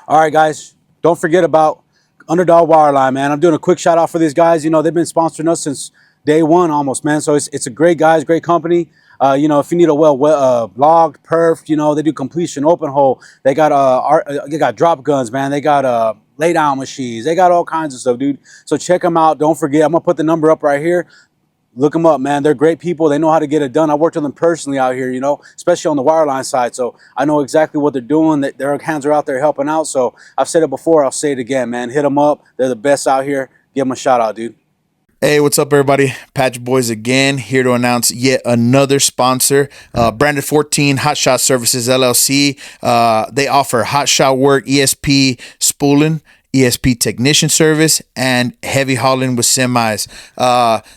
All right, guys, don't forget about Underdog Wireline, man. I'm doing a quick shout out for these guys. You know, they've been sponsoring us since day one almost, man. So it's a great guys, great company. You know, if you need a logged, perfed, you know, they do completion, open hole. They got drop guns, man. They got lay down machines. They got all kinds of stuff, dude. So check them out. Don't forget, I'm gonna put the number up right here. Look them up, man. They're great people. They know how to get it done. I worked with them personally out here, you know, especially on the wireline side. So I know exactly what they're doing. Their hands are out there helping out. So I've said it before. I'll say it again, man. Hit them up. They're the best out here. Give them a shout out, dude. Hey, what's up, everybody? Patchboyz again, here to announce yet another sponsor, Branded 14 Hot Shot Services LLC. They offer hot shot work, ESP spooling, ESP technician service, and heavy hauling with semis.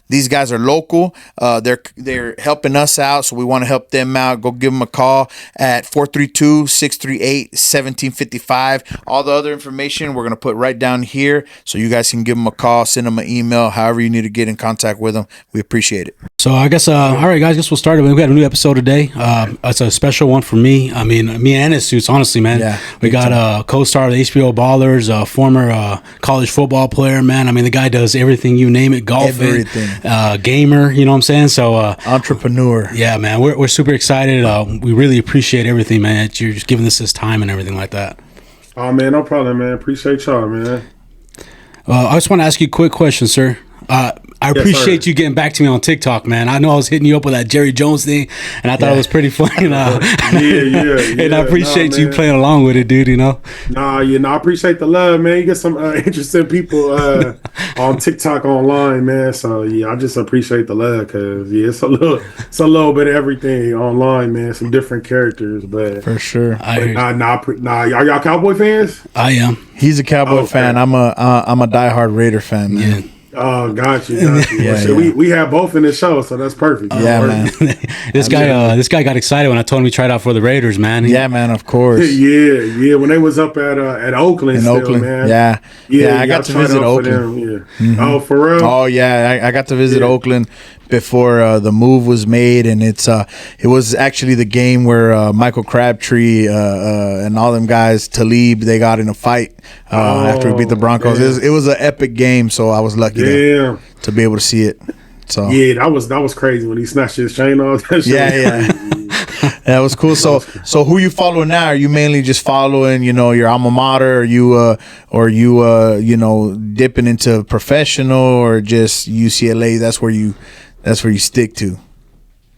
These guys are local. They're helping us out, so we want to help them out. Go give them a call at 432-638-1755. All the other information we're going to put right down here, so you guys can give them a call, send them an email, however you need to get in contact with them. We appreciate it. So I guess, all right, guys, I guess we'll start. We got a new episode today. It's a special one for me. I mean, me and his suits, honestly, man. Yeah, we got a co-star of the HBO Ballers, former college football player, man. I mean, the guy does everything, you name it, golfing, gamer, you know what I'm saying? So entrepreneur. Yeah, man, we're super excited. We really appreciate everything, man, that you're just giving us this time and everything like that. Oh, man, no problem, man. Appreciate y'all, man. I just want to ask you a quick question, sir. I appreciate you getting back to me on TikTok, man. I know I was hitting you up with that Jerry Jones thing, and I thought it was pretty funny. And I appreciate you playing along with it, dude, you know? I appreciate the love, man. You get some interesting people on TikTok online, man. So, I just appreciate the love because, it's a little bit of everything online, man. Some different characters, but for sure. Are y'all Cowboy fans? I am. He's a Cowboy fan. I'm a diehard Raider fan, man. Yeah. Oh, got you. We have both in the show, so that's perfect. Man. This guy got excited when I told him we tried out for the Raiders, man. Man, of course. When they was up at Oakland, man. I got to visit Oakland. Oh, for real? Oh, yeah, I got to visit Oakland before the move was made, and it was actually the game where Michael Crabtree and all them guys, Talib, they got in a fight after we beat the Broncos. It was an epic game, so I was lucky to be able to see it. So that was crazy when he snatched his chain off. That was cool. So who you following now? Are you mainly just following, your alma mater? Or you dipping into professional or just UCLA? That's where you stick to.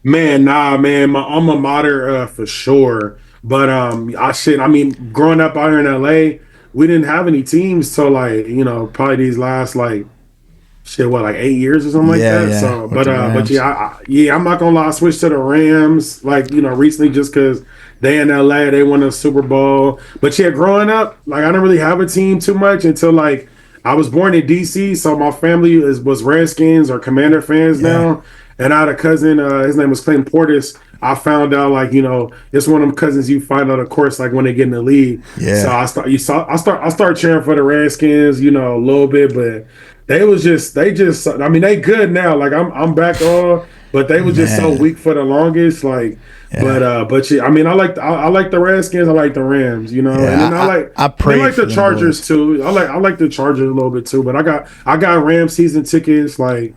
Man, man, my alma mater for sure. But growing up out here in LA, we didn't have any teams till probably these last 8 years or something like that. So, I'm not gonna lie, I switched to the Rams recently just because they in LA, they won a Super Bowl. But growing up, I didn't really have a team too much until I was born in DC, so my family was Redskins or Commander fans now. And I had a cousin, his name was Clayton Portis. I found out it's one of them cousins you find out, of course, when they get in the league. Yeah. So I start cheering for the Redskins, a little bit, but they good now. I'm back on, but they was just so weak for the longest. I like the Redskins. I like the Rams, and then I like the Chargers too. I like the Chargers a little bit too. But I got Rams season tickets, nice,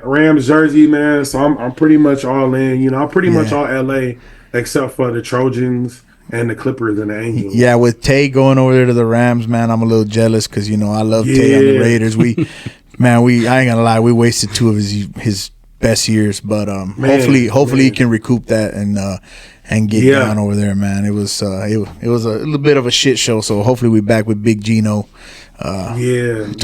Rams jersey, man. So I'm pretty much all in. I'm pretty much all LA except for the Trojans and the Clippers and the Angels. Yeah, with Tay going over there to the Rams, man, I'm a little jealous because I love Tay on the Raiders. I ain't gonna lie, we wasted two of his best years, but hopefully he can recoup that and get down over there, man. It was a little bit of a shit show, so hopefully we back with Big Gino. It's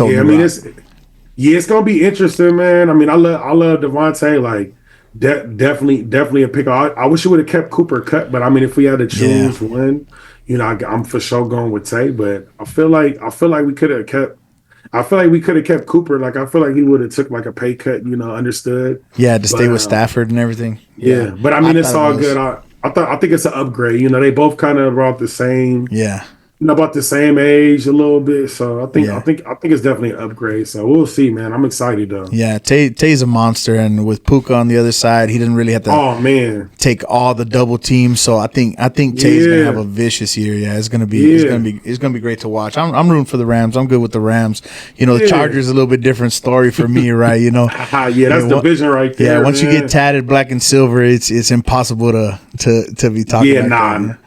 gonna be interesting, man. I love Devontae, definitely a pick. I wish we would have kept Cooper Cut, but if we had to choose one, I'm for sure going with Tay. But I feel like we could have kept. I feel like we could have kept Cooper. I feel like he would have took a pay cut, understood. Yeah, to stay with Stafford and everything. Yeah, but it's all good. I think it's an upgrade. They both kind of about the same. Yeah. about the same age a little bit. So I think Yeah. it's definitely an upgrade. So we'll see, man. I'm excited though. Yeah, Tay's a monster, and with Puka on the other side, he didn't really have to Oh man. take all the double teams. So I think Tay's gonna have a vicious year. Yeah, it's gonna be great to watch. I'm rooting for the Rams. I'm good with the Rams. The Chargers a little bit different story for me, right? Yeah, that's the vision right there. Yeah, once you man. get tatted black and silver, it's impossible to be talking. Yeah, like nah. that.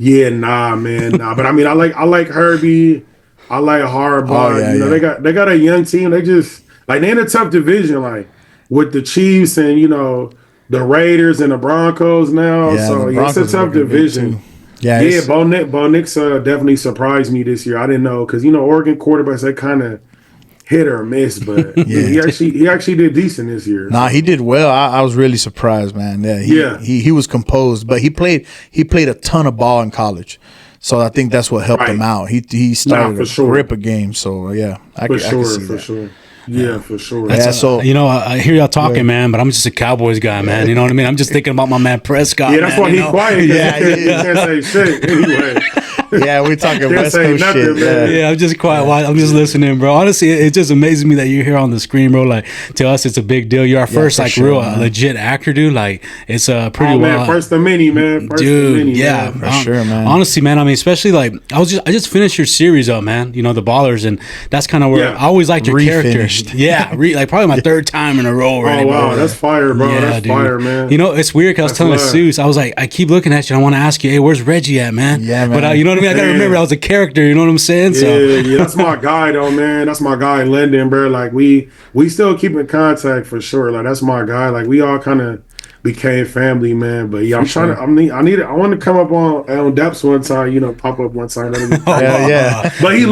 Yeah, nah, man, nah. But I mean, I like Herbie. I like Harbaugh. Oh, yeah, they got a young team. They just like they're in a tough division, like with the Chiefs and the Raiders and the Broncos now. Yeah, So the it's a Broncos are tough looking good, division. too. Yeah, Yeah, Bo Nix definitely surprised me this year. I didn't know because Oregon quarterbacks they kind of hit or miss, but he actually did decent this year. Nah, he did well. I was really surprised, man. Yeah, he was composed, but he played a ton of ball in college, so I think that's what helped him out. He started to grip a game, so yeah, I can see that. Sure. Yeah, for sure. Yeah, so I hear y'all talking, man, but I'm just a Cowboys guy, man. You know what I mean? I'm just thinking about my man Prescott. Yeah, that's why he's quiet. Yeah, he can't say shit anyway. Yeah, we're talking Can't West say Coast nothing, shit. man. Yeah, I'm just quiet. I'm just listening, bro. Honestly, it just amazes me that you're here on the screen, bro. Like, to us, it's a big deal. You're our first, for like, sure, real man. legit actor, dude. Like, it's pretty Man, well. first the mini, man. First Dude, the mini, yeah, man. For sure, man. Honestly, man, I mean, especially like I just finished your series up, man. The Ballers, and that's kind of where I always liked your Refinished. character. Yeah, like probably my third time in a row already. Oh wow, bro. that's fire, bro. Yeah, That's dude. fire, man. It's weird because I was telling love. Seuss, I was like, I keep looking at you. I want to ask you, hey, where's Reggie at, man? Yeah, man. But you know what I mean? I gotta Man. remember I was a character. You know what I'm saying? So Yeah, that's my guy though, man. That's my guy, Lyndon, bro. Like we still keep in contact for sure. Like that's my guy. Like we all kind of became family, man. But yeah, I want to come up on Depths one time. Pop up one time. Yeah. But he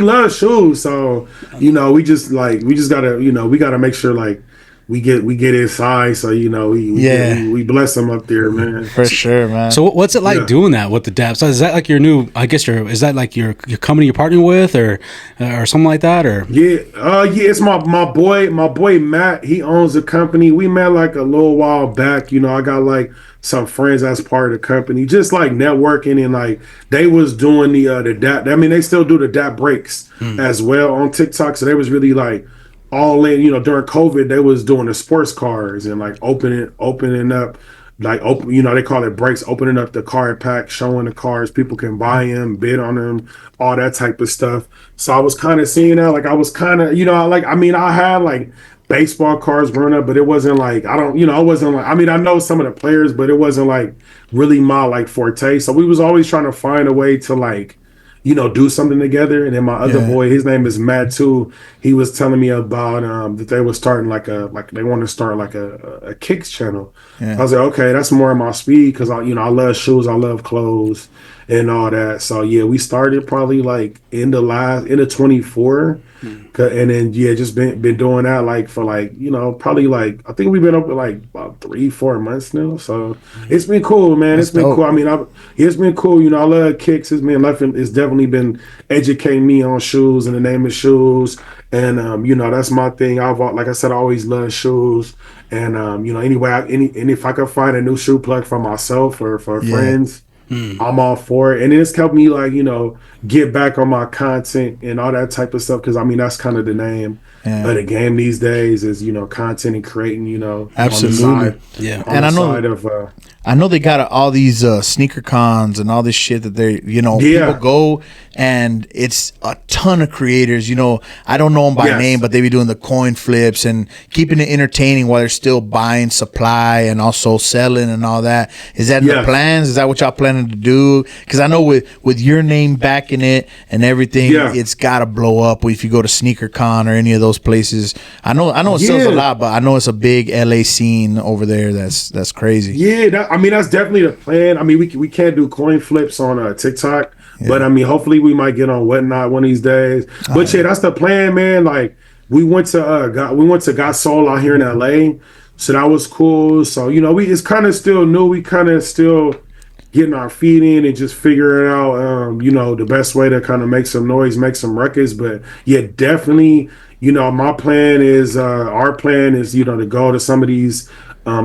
loves shoes, so we just gotta we gotta make sure like we get his size, so we bless him up there, man. For sure, man. So what's it like doing that with the Daps? Is that like your new? I guess is that like your company you're partnering with, or something like that, or? Yeah, it's my boy Matt. He owns a company. We met like a little while back. I got like some friends as part of the company, just like networking, and like they was doing the Dap. I mean, they still do the Dap breaks as well on TikTok. So they was really like all in. During COVID, they was doing the sports cars and like opening up. Like they call it breaks, opening up the card pack, showing the cars, people can buy them, bid on them, all that type of stuff. So I was kind of seeing that, like I was kind of, I had like baseball cards growing up, but it wasn't like I wasn't like I know some of the players, but it wasn't like really my like forte. So we was always trying to find a way to like do something together. And then my other boy, his name is Matt too. He was telling me about that they were starting they want to start like a kicks channel. I was like, okay, that's more in my speed because I love shoes, I love clothes and all that. So yeah, we started probably like in the 24. And then just been doing that like for like probably like I think we've been up for like about 3-4 months now, so it's been cool, man. It's been cool. I mean, it's been cool. I love kicks. It's definitely been educating me on shoes and the name of shoes, and that's my thing. Like I said, I always love shoes, and anyway, and if I could find a new shoe plug for myself or for friends, I'm all for it. And it's helped me like get back on my content and all that type of stuff, because that's kind of the name of the game these days is content and creating absolutely I know they got all these sneaker cons and all this shit that they people go, and it's a ton of creators. I don't know them by name, but they be doing the coin flips and keeping it entertaining while they're still buying supply and also selling and all that. Is that in the plans? Is that what y'all planning to do? Because I know with your name backing it and everything, it's got to blow up if you go to Sneaker Con or any of those places. I know it sells a lot, but I know it's a big LA scene over there. That's crazy. Yeah, that's definitely the plan. I mean, we can't do coin flips on TikTok, but hopefully we might get on Whatnot one of these days. But that's the plan, man. Like we went to Got Soul out here in LA, so that was cool. So it's kind of still new. We kind of still getting our feet in and just figuring out the best way to kind of make some noise, make some records. But definitely my plan is our plan is to go to some of these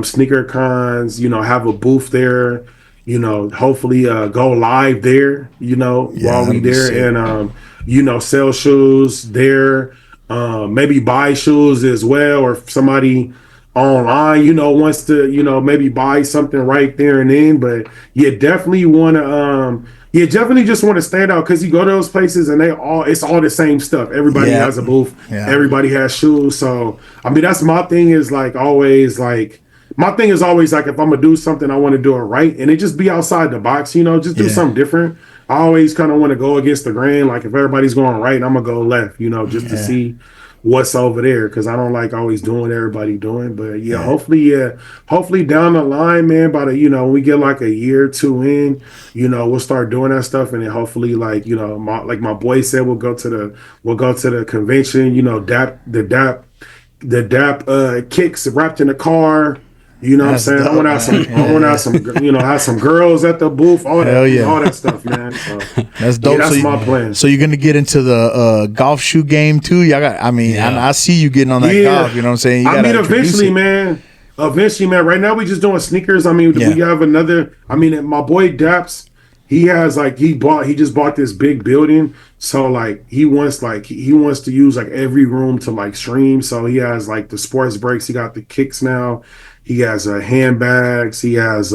sneaker cons, have a booth there, hopefully go live there, while we that'll be sick. there, and sell shoes there, maybe buy shoes as well, or if somebody online, wants to, maybe buy something right there and then. But you definitely want to, definitely just want to stand out, because you go to those places and it's all the same stuff. Everybody has a booth, everybody has shoes. So I mean, that's my thing, is like always like. My thing is always like, if I'm gonna do something, I want to do it right, and it just be outside the box, just do something different. I always kind of want to go against the grain. Like, if everybody's going right, I'm gonna go left, just to see what's over there, because I don't like always doing what everybody doing. But hopefully down the line, man, by the when we get like a year or two in, we'll start doing that stuff, and then hopefully, like my boy said, we'll go to the convention, the DAP kicks wrapped in a car. You know what I'm saying? I want to have some girls at the booth, all that stuff, man. So, that's dope. That's my plan. So you're gonna get into the golf shoe game too? I see you getting on that golf. You know what I'm saying? Eventually, man. Right now we just doing sneakers. I mean, we have another. I mean, my boy Daps, he has he just bought this big building. So like he wants to use like every room to like stream. So he has like the sports breaks. He got the kicks now. He has handbags. He has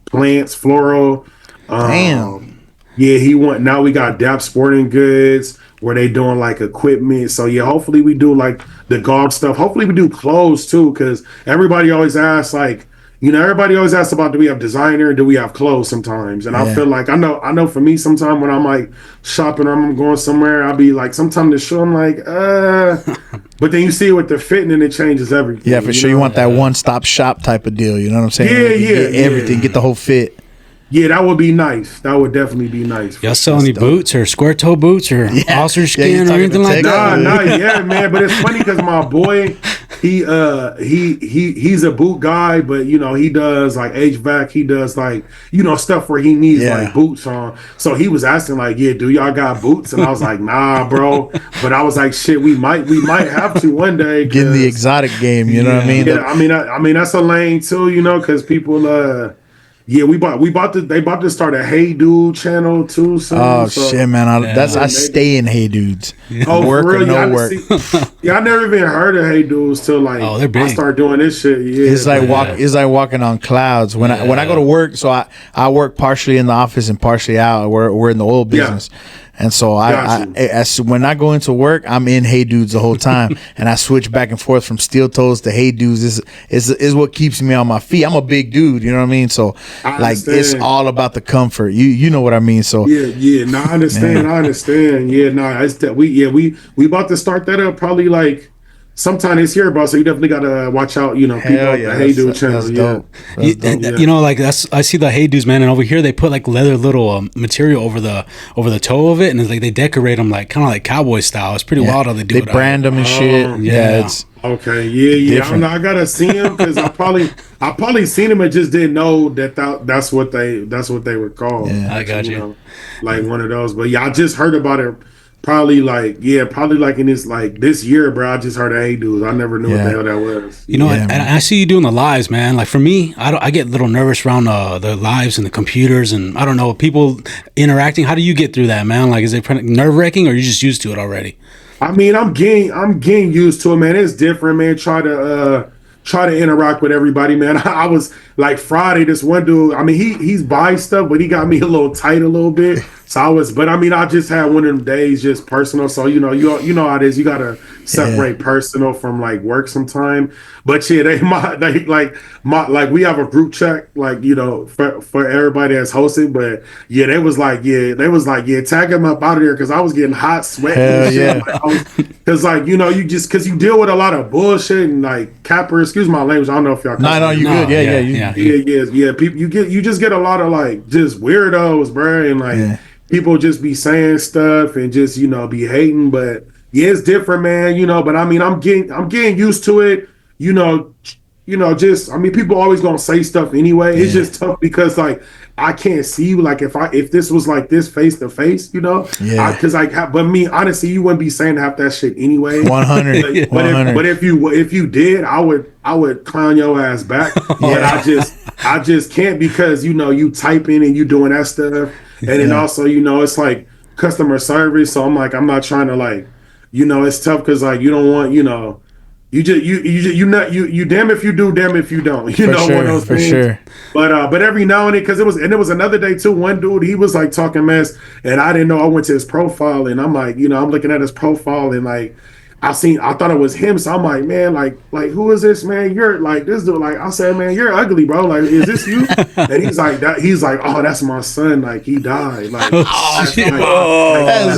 plants, floral. Damn. Now we got DAP Sporting Goods, where they doing like equipment. So hopefully we do like the golf stuff. Hopefully we do clothes too, because everybody always asks about, do we have designer, do we have clothes sometimes? And I feel like I know for me, sometimes when I'm like shopping or I'm going somewhere, I'll be like, sometimes the show I'm like, but then you see it with the fitting and it changes everything. Yeah, for sure. You want that one-stop shop type of deal. You know what I'm saying? Get everything, get the whole fit. Yeah, that would be nice. That would definitely be nice. Y'all sell any boots or square toe boots or Ulster skin or anything like that? Not yet, man. But it's funny because my boy, he's a boot guy, but he does like HVAC. He does like stuff where he needs like boots on. So he was asking like, do y'all got boots? And I was like, nah, bro. But I was like, shit, we might have to one day. Get in the exotic game. You know what I mean? Yeah, I mean that's a lane too. Because people. Yeah, they about to start a Hey Dude channel too soon. Oh shit, man! I stay in Hey Dudes. Oh, work for real? or no work. I never even heard of Hey Dudes till like I start doing this shit. Yeah, it's like walking on clouds. When I go to work, so I work partially in the office and partially out. We're in the oil business. And so when I go into work, I'm in Hey Dudes the whole time, and I switch back and forth from steel toes to Hey Dudes. Is what keeps me on my feet. I'm a big dude, you know what I mean? So it's all about the comfort. You know what I mean? So no, I understand. I understand. Yeah, no, it's that we about to start that up probably like sometime this year, bro. So you definitely gotta watch out. People on the Hey Dude channel. Like I see the Hey Dudes, man, and over here they put like leather little material over the toe of it, and it's like they decorate them like kind of like cowboy style. It's pretty wild how they do it. They brand them and shit. It's okay. Yeah. I gotta see them because I probably seen them and just didn't know that's what they were called. Yeah, I got you. Like one of those, but I just heard about it. Probably like in this year, bro. I just heard of Hey Dudes. I never knew what the hell that was. And I see you doing the lives, man. Like for me, I get a little nervous around the lives and the computers, and I don't know, people interacting. How do you get through that, man? Like, is it nerve wracking, or are you just used to it already? I mean, I'm getting used to it, man. It's different, man. Try to interact with everybody, man. I was like Friday, this one dude, I mean, he's buying stuff, but he got me a little tight a little bit. So I just had one of them days just personal. So, you know how it is. You got to separate personal from like work sometime. But yeah, we have a group chat, like, for everybody that's hosting. But yeah, they was like, tag him up out of there. Cause I was getting hot, sweating. And shit. Cause cause you deal with a lot of bullshit and like cappers, excuse my language. I don't know if y'all. No, you good. Yeah. People, you just get a lot of like just weirdos, bro. And like, people just be saying stuff and just be hating, but yeah, it's different, man. But I mean, I'm getting used to it. just I mean, people always gonna say stuff anyway. It's just tough because like I can't see you. Like if this was like this face to face, because but me honestly, you wouldn't be saying half that shit anyway. 100. But if you did, I would clown your ass back. But I just can't because you typing and you doing that stuff, and then also it's like customer service. So I'm like I'm not trying to like it's tough because like you don't want you damn if you do, damn if you don't. One of those things. Sure. But every now and then, because it was another day too. One dude, he was like talking mess, and I didn't know. I went to his profile, and I'm like, I'm looking at his profile, and like I thought it was him. So I'm like, man, like who is this, man? You're like this dude. Like I said, man, you're ugly, bro. Like, is this you? And he's like that. He's like, oh, that's my son. Like he died. Like, last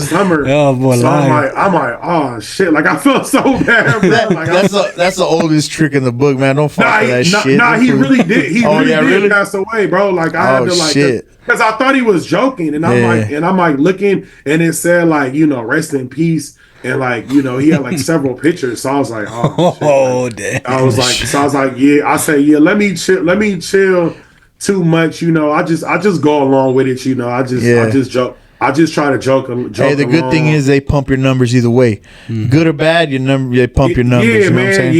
summer. Oh boy, so I'm like, oh shit. Like I feel so bad, bro. Like that's the oldest trick in the book, man. Don't fall for that shit. Nah, he really did. He really pass away, bro. Like I had to like. Shit. Because I thought he was joking, and I'm like looking, and it said like rest in peace, and like he had like several pictures. So I was like, oh damn. I was like, yeah. I said, yeah. Let me chill. Too much, I just go along with it. I just joke. I just try to joke. Hey, the good thing is they pump your numbers either way, good or bad. They pump your numbers. Yeah, man.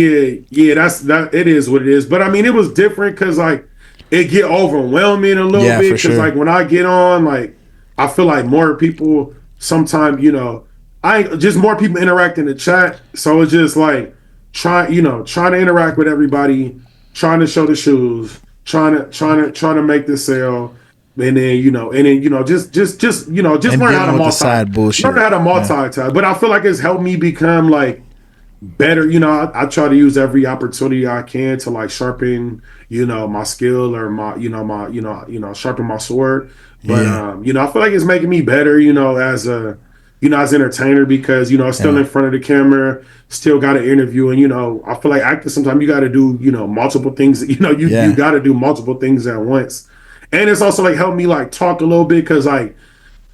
Yeah. That it is what it is. But I mean, it was different because like. It get overwhelming a little bit because sure. like when I get on, like I feel like more people sometimes, just more people interact in the chat. So it's just like trying to interact with everybody, trying to show the shoes, trying to make the sale, and then just learn how to multitask. But I feel like it's helped me become like better. I try to use every opportunity I can to like sharpen my skill or my sharpen my sword. But I feel like it's making me better as a as an entertainer because still in front of the camera, still got an interview, and I feel like acting sometimes you got to do multiple things. You got to do multiple things at once, and it's also like helped me like talk a little bit because like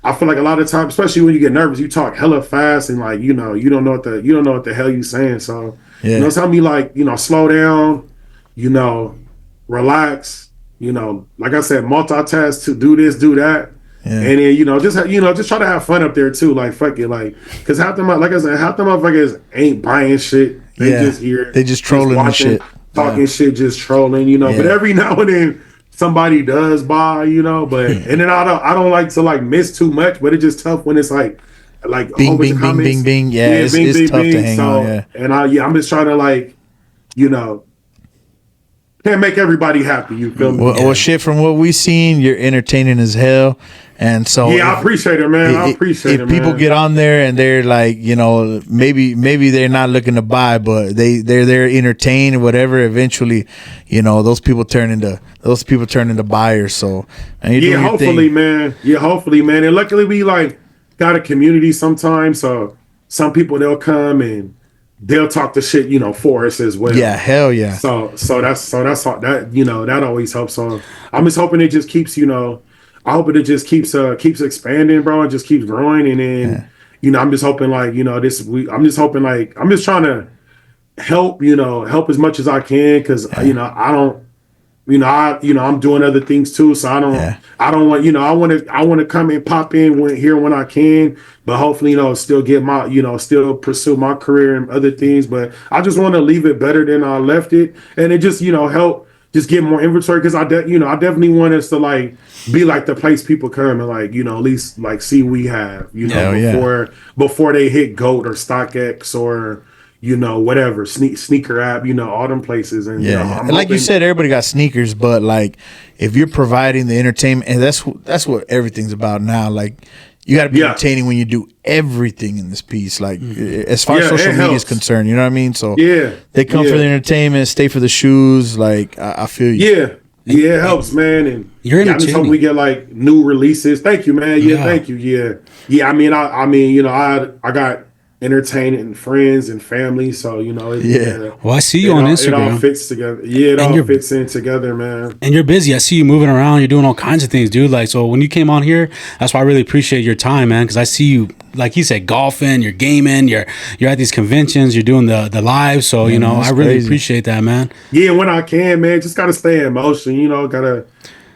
I feel like a lot of times, especially when you get nervous, you talk hella fast and like you don't know what the hell you saying. So it's helped me like slow down, relax, like I said, multitask to do this, do that. Yeah. And then just try to have fun up there too. Like fuck it, like because half the motherfuckers ain't buying shit. They just here. They just trolling and shit, talking shit, just trolling. But every now and then somebody does buy. But and then I don't like to like miss too much. But it's just tough when it's like bing bing bing bing bing. Yeah, it's tough to hang on. Yeah, and I'm just trying to like can't make everybody happy. You feel me? Well, shit. From what we've seen, you're entertaining as hell, and so I appreciate it, man. I appreciate it. If people get on there and they're like, maybe they're not looking to buy, but they're there entertained or whatever. Eventually, those people turn into buyers. So hopefully, man. Yeah, hopefully, man. And luckily, we like got a community sometimes. So some people they'll come and they'll talk the shit, for us as well. Yeah, hell yeah. So that's all that that always helps. So I'm just hoping it just keeps I hope it just keeps expanding, bro, and just keeps growing. And then I'm just hoping like I'm just hoping like I'm just trying to help help as much as I can because I don't. I'm doing other things too, so I don't want I want to come and pop in when I can, but hopefully still get my still pursue my career and other things. But I just want to leave it better than I left it, and it just help just get more inventory because I definitely want us to like be like the place people come and like at least like see we have before they hit GOAT or StockX or whatever sneaker app, all them places. And and like you said, everybody got sneakers, but like if you're providing the entertainment, and that's what everything's about now. Like you got to be entertaining when you do everything in this piece. Like as far as social media is concerned, you know what I mean? So they come for the entertainment, stay for the shoes. Like I feel you. Yeah, it helps, man. And you're I just hope we get like new releases. Thank you, man. Thank you. Yeah. I mean, I got entertaining friends and family. So Well, I see you on Instagram. It all fits together. Yeah, it all fits in together, man. And you're busy. I see you moving around. You're doing all kinds of things, dude. Like, so when you came on here, that's why I really appreciate your time, man. Because I see you, like you said, golfing, you're gaming, you're at these conventions, you're doing the live. So I really appreciate that, man. Yeah, when I can, man, just gotta stay in motion.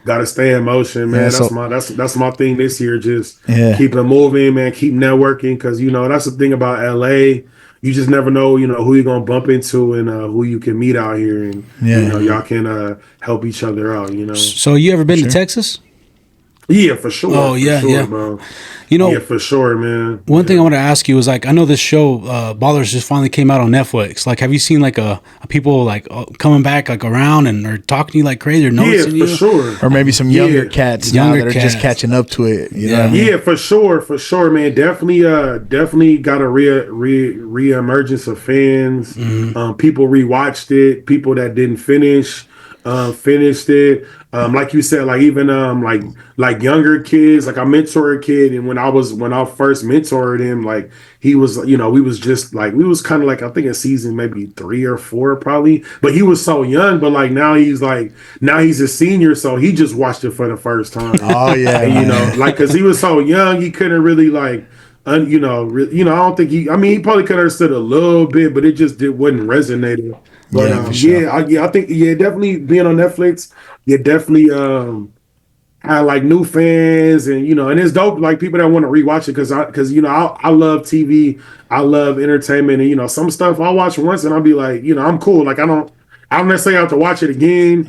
Gotta stay in motion, man. That's my thing this year. Just keep it moving, man. Keep networking, because that's the thing about LA. You just never know, who you're gonna bump into and who you can meet out here, and y'all can help each other out. So you ever been to Texas? Yeah, for sure. Oh yeah, for sure, yeah, bro. Yeah, for sure, man. One thing I want to ask you is, like, I know this show Ballers just finally came out on Netflix. Like, have you seen like a people like coming back like around and or talking to you like crazy or noticing you? Yeah, for sure. Or maybe some younger cats now that are just catching up to it. You know what I mean? Yeah, for sure, man. Definitely got a re-emergence of fans. Mm-hmm. People rewatched it. People that didn't finish finished it. Like you said, like even like younger kids. Like I mentored a kid, and when I first mentored him, like he was, we was kind of like, I think in season maybe 3 or 4 probably, but he was so young. But like now he's a senior, so he just watched it for the first time. Oh yeah, and, like because he was so young, he couldn't really like. I don't think he probably could have understood a little bit, but it wasn't resonating. But I think definitely being on Netflix, definitely had like new fans, and and it's dope, like people that want to rewatch it, because I love TV, I love entertainment, and some stuff I'll watch once and I'll be like, I'm cool, like I don't necessarily have to watch it again.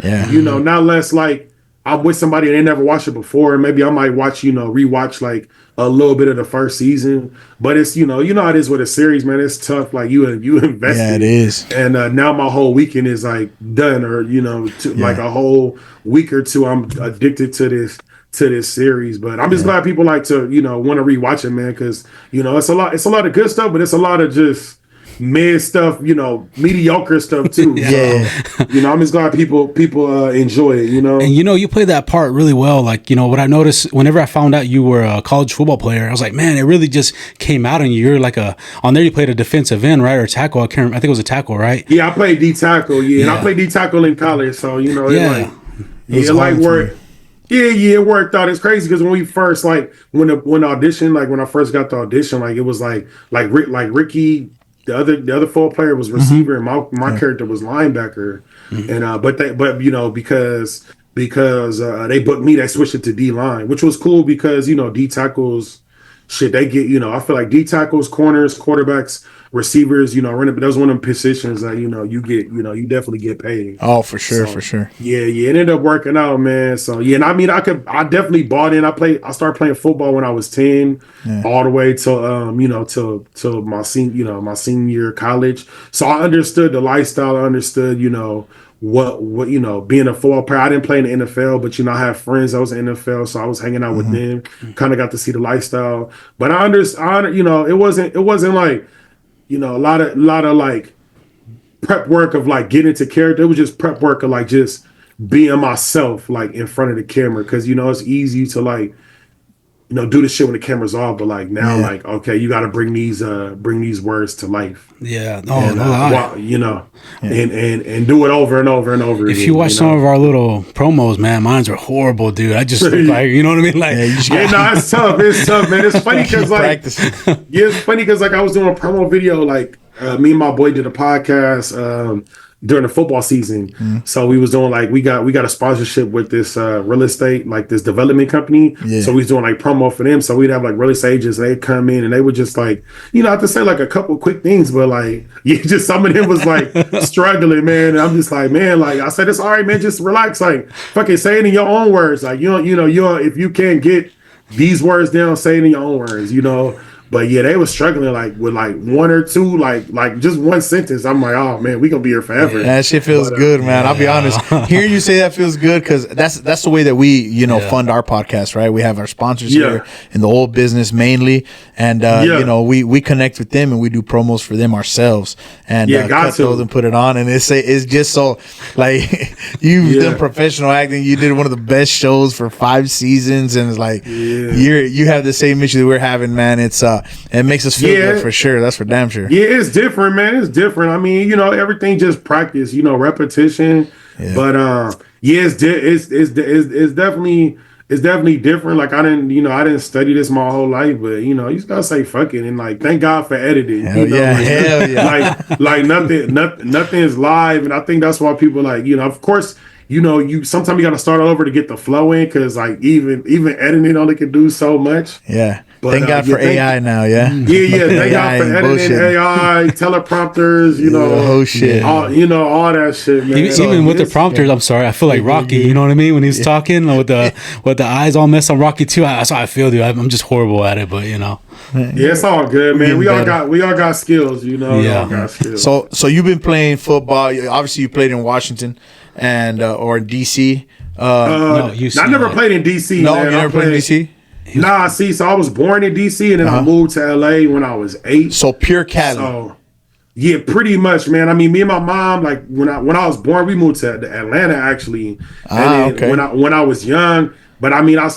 Not less like I'm with somebody and they never watched it before, and maybe I might rewatch like a little bit of the first season. But it's how it is with a series, man. It's tough. Like you invest. Yeah, it is. And now my whole weekend is like done, or like a whole week or two. I'm addicted to this series. But I'm just glad people like to want to rewatch it, man, because it's a lot of good stuff, but it's a lot of just mid stuff, mediocre stuff too. I'm just glad people enjoy it, And you play that part really well. Like, what I noticed whenever I found out you were a college football player, I was like, man, it really just came out on you. You're like on there you played a defensive end, right? Or tackle. I think it was a tackle, right? Yeah, I played D tackle, and I played D tackle in college, so it worked. It worked out. It's crazy because when we first when audition, like when I first got the audition, like it was like Ricky. The other football player was receiver, and my character was linebacker, and because they booked me, they switched it to D line, which was cool because D tackles, shit, they get I feel like D tackles, corners, quarterbacks, receivers, running, but that was one of them positions that you get you definitely get paid. Oh, for sure, for sure. Yeah, it ended up working out, man. So and I definitely bought in. I started playing football when I was 10, all the way till till my senior year of college. So I understood the lifestyle. I understood what being a football player. I didn't play in the NFL, but I have friends that was in the NFL, so I was hanging out with them. Kind of got to see the lifestyle, but I understand. It wasn't like a lot of like prep work of like getting into character. It was just prep work of like just being myself, like in front of the camera, because it's easy to like do the shit when the camera's off, but like now, like, okay, you got to bring these words to life. Yeah. And do it over and over and over. If you watch some of our little promos, man, mines are horrible, dude. I just like, you know what I mean? Like, it's tough. It's tough, man. It's funny because like, it's funny because like I was doing a promo video, like me and my boy did a podcast during the football season. So we was doing like we got a sponsorship with this real estate, like this development company. So we was doing like promo for them. So we'd have like real estate agents, they'd come in and they would just like, I have to say like a couple quick things, but like just some of them was like struggling, man. And I'm just like, man, like I said, it's all right, man, just relax, like fucking say it in your own words. Like you if you can't get these words down, say it in your own words, But they was struggling like with like one or two, like just one sentence. I'm like, oh man, we gonna be here forever. That shit feels good, man. I'll be honest. Hearing you say that feels good because that's the way that we fund our podcast, right? We have our sponsors here in the old business mainly, and we connect with them and we do promos for them ourselves and cut those and put it on. And it's just so like you've done professional acting. You did one of the best shows for 5 seasons, and it's like you have the same issue that we're having, man. It's out. It makes us feel good for sure. That's for damn sure. Yeah, it's different, man. It's different. I mean, everything just practice, repetition. Yeah. But yeah, it's definitely different. Like I didn't study this my whole life, but you just gotta say fuck it and like thank God for editing. Hell yeah. Like nothing is live, and I think that's why people like of course. You sometimes you got to start all over to get the flow in because like even editing only can do so much. Yeah. But, thank God for AI now, yeah. Yeah. Thank God for editing, AI, teleprompters, oh shit, all that shit, man. Even with the prompters, I'm sorry, I feel like Rocky. You know what I mean? When he's talking with the eyes all messed on Rocky too. That's how I feel, dude. I'm just horrible at it, but Yeah, it's all good, man. We all got skills, Yeah. We all got skills. So you've been playing football. Obviously, you played in Washington and or in DC. No, UCLA. I never played in DC. No, man. you never played in DC. Nah, see, so I was born in DC and then I moved to LA when I was 8. So pure Cali. So yeah, pretty much, man. I mean, me and my mom, like when I was born, we moved to Atlanta actually. And then when I was young, but I mean, I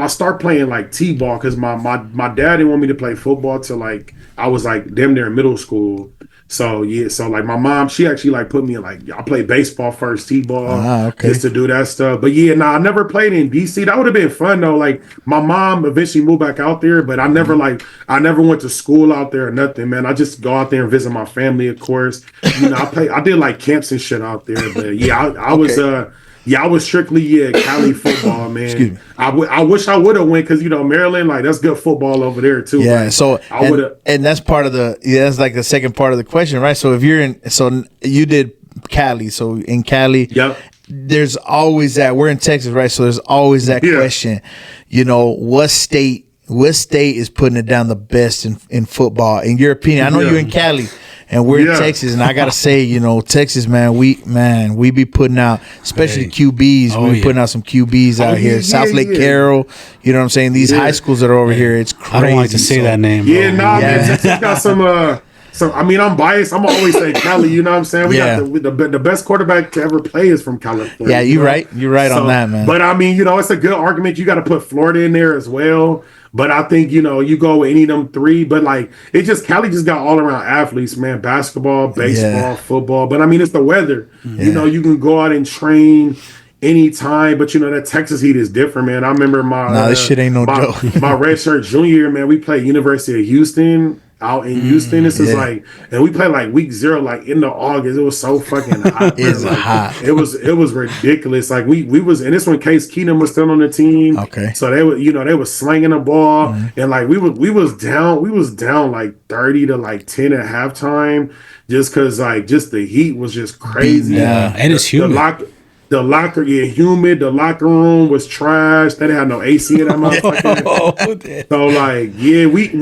started playing like T-ball because my dad didn't want me to play football till like I was like damn near middle school. So yeah, so like my mom, she actually like put me in like I played baseball first, T-ball, just to do that stuff. But yeah, I never played in DC. That would have been fun though. Like my mom eventually moved back out there, but I never went to school out there or nothing, man. I just go out there and visit my family, of course. I did like camps and shit out there. But yeah, I was strictly Cali football, man. Excuse me. I wish I would have went because Maryland, like that's good football over there too. Yeah, like, so I would have, and that's part of that's like the second part of the question, right? So if you did Cali, so in Cali, yep. There's always that. We're in Texas, right? So there's always that question. What state is putting it down the best in football? In your opinion, I know you're in Cali. And we're in Texas, and I gotta say, Texas, man, we be putting out, especially QBs. We be putting out some QBs out here. South Lake Carroll, you know what I'm saying? These high schools that are over here, it's crazy. I don't like to say that name. Yeah, man, Texas got some. So I mean, I'm biased. I'm always say Cali. You know what I'm saying? We got the best quarterback to ever play is from California. Yeah, you're right. You're right on that, man. But I mean, it's a good argument. You got to put Florida in there as well. But I think, you go with any of them three. But, like, Cali just got all-around athletes, man. Basketball, baseball, football. But, I mean, it's the weather. Yeah. You can go out and train anytime. But, that Texas heat is different, man. I remember this shit ain't no joke. My redshirt junior year, man, we played University of Houston. Out in Houston, this is like, and we played like week 0, like in the August. It was so fucking hot. It's hot. It was ridiculous. Like we was, and this when Case Keenum was still on the team. Okay. So they were, they were slinging the ball, and like we was down like 30 to like 10 at halftime, just because like just the heat was just crazy. Yeah, and it's humid. The locker, humid. The locker room was trash. They didn't have no AC in that motherfucker. So like,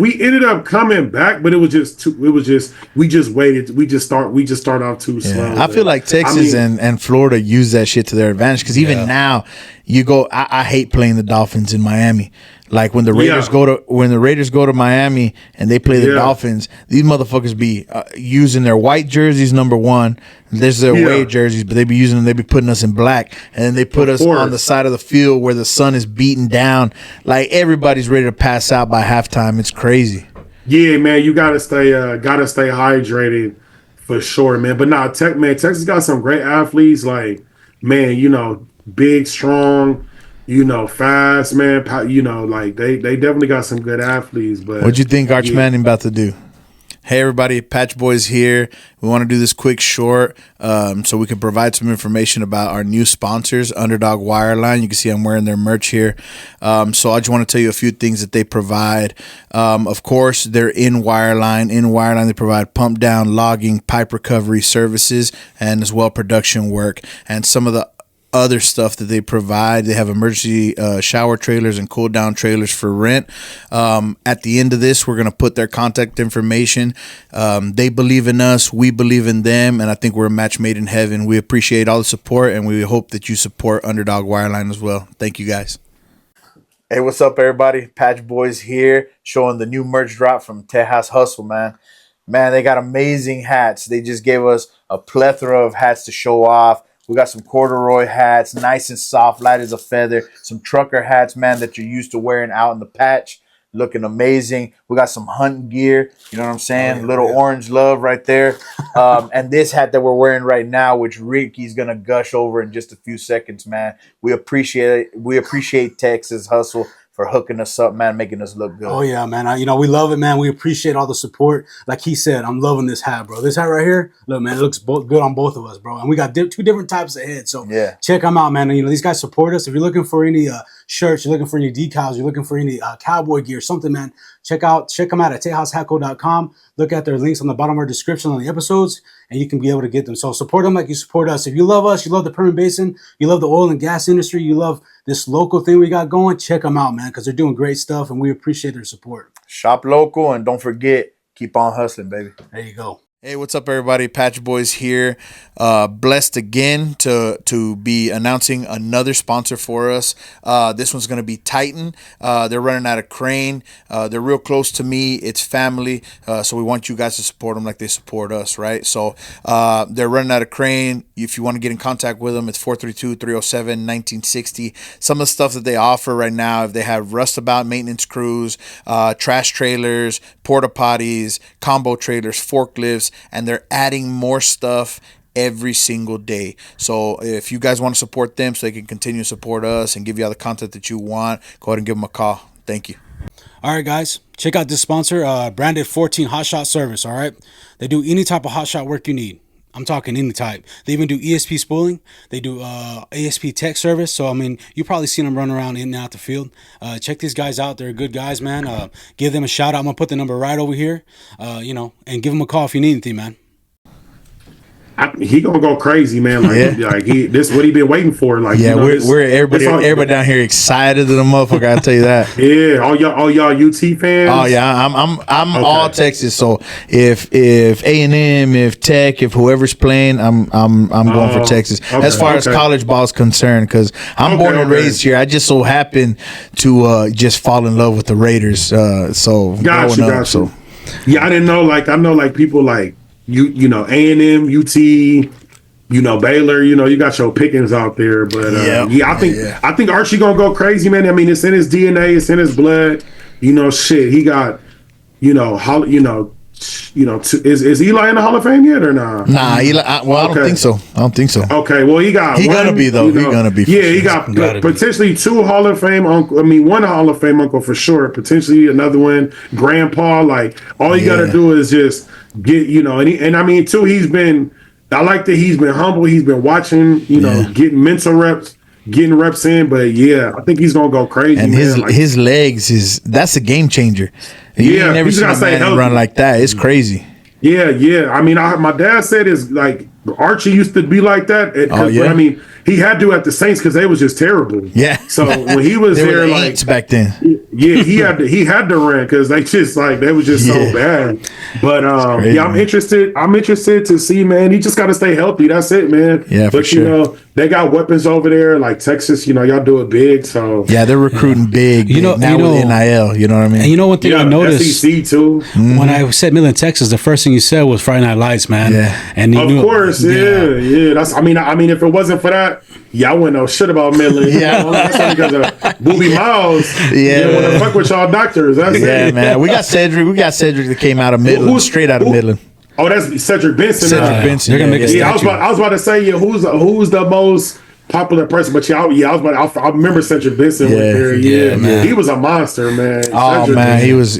we ended up coming back, but it was just we just waited. We just start off too slow. I feel like Texas and Florida use that shit to their advantage because even now you go. I hate playing the Dolphins in Miami. Like when the Raiders go to Miami and they play the Dolphins, these motherfuckers be using their white jerseys, number one. There's their away jerseys, but they be putting us in black, and then they put us on the side of the field where the sun is beating down. Like everybody's ready to pass out by halftime. It's crazy. Yeah, man, you gotta stay hydrated for sure, man. But Texas got some great athletes. Like, man, big, strong. Fast, man. Like they definitely got some good athletes. But what'd you think Arch Manning about to do? Hey everybody, Patchboyz here. We want to do this quick short so we can provide some information about our new sponsors, Underdog Wireline. You can see I'm wearing their merch here. So I just want to tell you a few things that they provide. Of course, they're in Wireline. In Wireline, they provide pump down, logging, pipe recovery services, and as well production work. And some of the other stuff that they provide. They have emergency shower trailers and cool down trailers for rent. At the end of this, we're going to put their contact information. They believe in us. We believe in them. And I think we're a match made in heaven. We appreciate all the support, and we hope that you support Underdog Wireline as well. Thank you, guys. Hey, what's up, everybody? Patchboyz here, showing the new merch drop from Tejas Hustle, man. Man, they got amazing hats. They just gave us a plethora of hats to show off. We got some corduroy hats, nice and soft, light as a feather. Some trucker hats, man, that you're used to wearing out in the patch. looking amazing. We got some hunting gear. You know what I'm saying? Little orange love right there. And this hat that we're wearing right now, which Ricky's gonna gush over in just a few seconds, man. We appreciate it. We appreciate Texas Hustle for hooking us up, man, making us look good. Oh yeah, man. We love it, man. We appreciate all the support. Like he said, I'm loving this hat, bro. This hat right here, look, man, it looks good on both of us, bro. And we got two different types of heads, so check them out, man. And, these guys support us. If you're looking for any shirts, you're looking for any decals, you're looking for any cowboy gear, something, man, check them out at TexasHatco.com. Look at their links on the bottom of our description on the episodes, and you can be able to get them. So support them like you support us. If you love us, you love the Permian Basin, you love the oil and gas industry, you love this local thing we got going, check them out, man, because they're doing great stuff, and we appreciate their support. Shop local, and don't forget, keep on hustling, baby. There you go. Hey, what's up, everybody? Patchboyz here. Blessed again to be announcing another sponsor for us. This one's going to be Titan. They're running out of Crane. They're real close to me. It's family. So we want you guys to support them like they support us, right? So they're running out of Crane. If you want to get in contact with them, it's 432-307-1960. Some of the stuff that they offer right now, if they have rustabout maintenance crews, trash trailers, porta potties, combo trailers, forklifts, and they're adding more stuff every single day. So if you guys want to support them so they can continue to support us and give you all the content that you want, go ahead and give them a call. Thank you. All right, guys, check out this sponsor, Branded 14 Hot Shot Service. All right, they do any type of hot shot work you need. I'm talking any type. They even do ESP spooling. They do ASP tech service. So, you probably seen them run around in and out the field. Check these guys out. They're good guys, man. Give them a shout out. I'm going to put the number right over here, and give them a call if you need anything, man. He gonna go crazy, man. This what he been waiting for. We're everybody down here excited to the motherfucker. I tell you that. Yeah, all y'all UT fans. Oh yeah, I'm okay. All Texas. So if A&M, if Tech, if whoever's playing, I'm going for Texas. Okay, as far as college ball is concerned, because I'm born and raised here. I just so happen to just fall in love with the Raiders. So got you. So yeah, I didn't know. I know people A&M, UT, Baylor, you got your pickings out there, but I think Archie gonna go crazy, man. It's in his DNA, it's in his blood. Shit, he got, is Eli in the Hall of Fame yet or not? Nah, Eli. I don't think so. Okay, well he gonna be though. He gonna be. Yeah, he got potentially two Hall of Fame uncle. One Hall of Fame uncle for sure. Potentially another one, grandpa. All you gotta do is just get, too. He's been. I like that he's been humble. He's been watching. Getting mental reps. Getting reps in, but I think he's gonna go crazy. And his legs that's a game changer. You ain't never seen a man run like that. It's crazy. Yeah. My dad said it's Archie used to be like that. He had to at the Saints because they was just terrible. Yeah. So when he was there, back then. Yeah, he had to run because they just they was just so bad. But I'm interested. I'm interested to see, man. He just got to stay healthy. That's it, man. Yeah, for sure. They got weapons over there like Texas. Y'all do it big. So yeah, they're recruiting big. Now with NIL. You know what I mean? And one thing I noticed SEC too. When I said Midland, Texas, the first thing you said was Friday Night Lights, man. Yeah, and of course, yeah. That's. If it wasn't for that. Yeah, I wouldn't know shit about Midland. Yeah, that's only because of Booby Miles. Yeah, want to fuck with y'all doctors. That's it. Man. We got Cedric. That came out of Midland, straight out of Midland. Oh, that's Cedric Benson. Benson. They're gonna make I was about to say, who's the most popular person? But I remember Cedric Benson. Man. He was a monster, man. Oh Cedric, man, he was.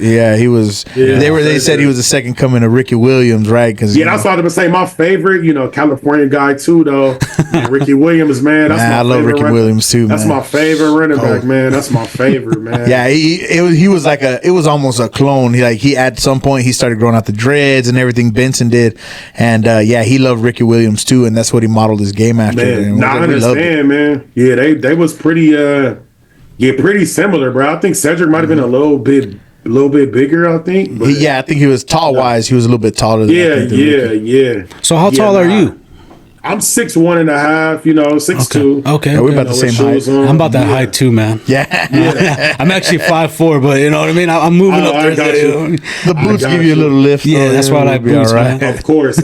They said he was the second coming of Ricky Williams, right? Because that's what I was saying. My favorite, California guy too, though. Ricky Williams, man. That's my I love Ricky Williams too. That's my favorite running back, man. That's my favorite, man. Yeah, he was it was almost a clone. He at some point he started growing out the dreads and everything Benson did, and he loved Ricky Williams too, and that's what he modeled his game after. Man, I understand, man. Yeah, they was pretty pretty similar, bro. I think Cedric might have been a little bit bigger, I think. But I think he was tall wise. He was a little bit taller than Yeah. So how tall are you? I'm 6'1.5", 6'2". Okay. Yeah, we're about the same height. I'm about that height too, man. Yeah. I'm actually 5'4", but you know what I mean. I'm moving up I there. got you. The boots give you a little lift. Yeah, though. that's why I like It'll be boots, all right. man. Of course.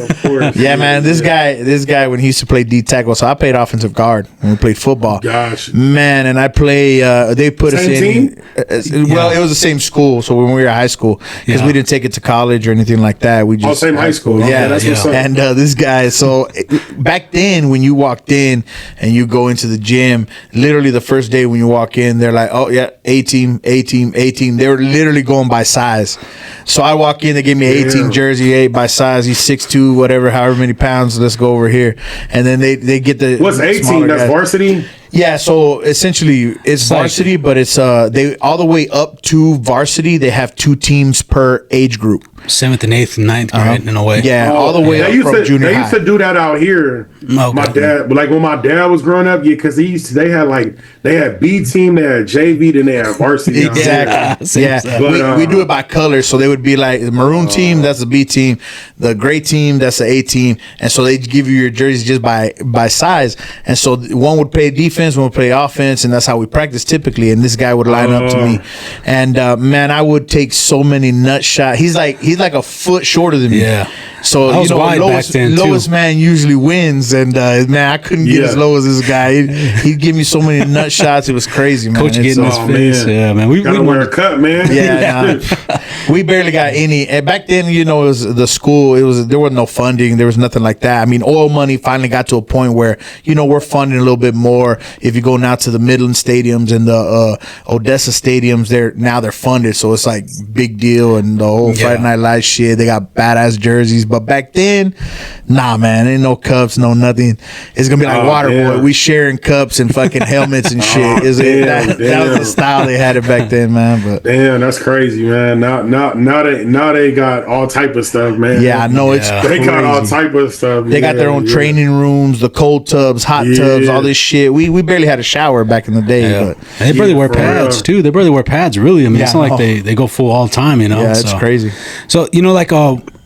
Yeah, man. This guy, when he used to play D tackle, so I played offensive guard when we played football. Gosh. Man, and I play. They put us Same in. team? Well, it was the same school. So when we were in high school, because we didn't take it to college or anything like that, we just same high school. Yeah, Okay, that's what's up. and this guy. So back then, when you walked in and you go into the gym, literally the first day when you walk in, they're like, "Oh yeah, A team, A team, A team." They were literally going by size. So I walk in, they give me an 18 jersey, 8 by size. He's 6'2", whatever, however many pounds. Let's go over here, and then they get the What's 18? smaller That's guys. varsity. Yeah, so essentially it's varsity, but it's they all the way up to varsity. They have 2 teams per age group. 7th and 8th and 9th grade in a way. Yeah, all the way They up used from to, junior they high. used to do that out here. Okay. My dad, like when my dad was growing up, because they had B team, they had JV, then they had varsity. out here. Exactly. Same Yeah, stuff. But, we do it by color, so they would be like the maroon team, that's the B team, the gray team, that's the A team, and so they give you your jerseys just by size. And so one would play defense, one would play offense, and that's how we practice typically. And this guy would line up to me, and man, I would take so many nut shots. He's like a foot shorter than me. Yeah. So I was wide back then, too. lowest man usually wins, and man, I couldn't get as low as this guy. He'd give me so many nut shots. It was crazy, man. Coach getting his face. man. Yeah, man. We Gotta wear a cut, man. Yeah, nah. We barely got any. And back then, it was the school. There was no funding. There was nothing like that. I mean, oil money finally got to a point where we're funding a little bit more. If you go now to the Midland stadiums and the Odessa stadiums, they're funded, so it's like big deal. And the whole Friday Night Lights shit. They got badass jerseys, but back then, nah, man, ain't no cups, no nothing. It's gonna be like Waterboy. We sharing cups and fucking helmets and shit. That was the style they had it back then, man. But damn, that's crazy, man. Now they got all type of stuff, man. yeah, I know it's They got all type of stuff. They got their own training rooms, the cold tubs, hot tubs, all this shit. We barely had a shower back in the day. Yeah. But They barely wear for pads real. too. They barely wear pads, really. I mean, it's not like they go full all the time, yeah, it's crazy. So,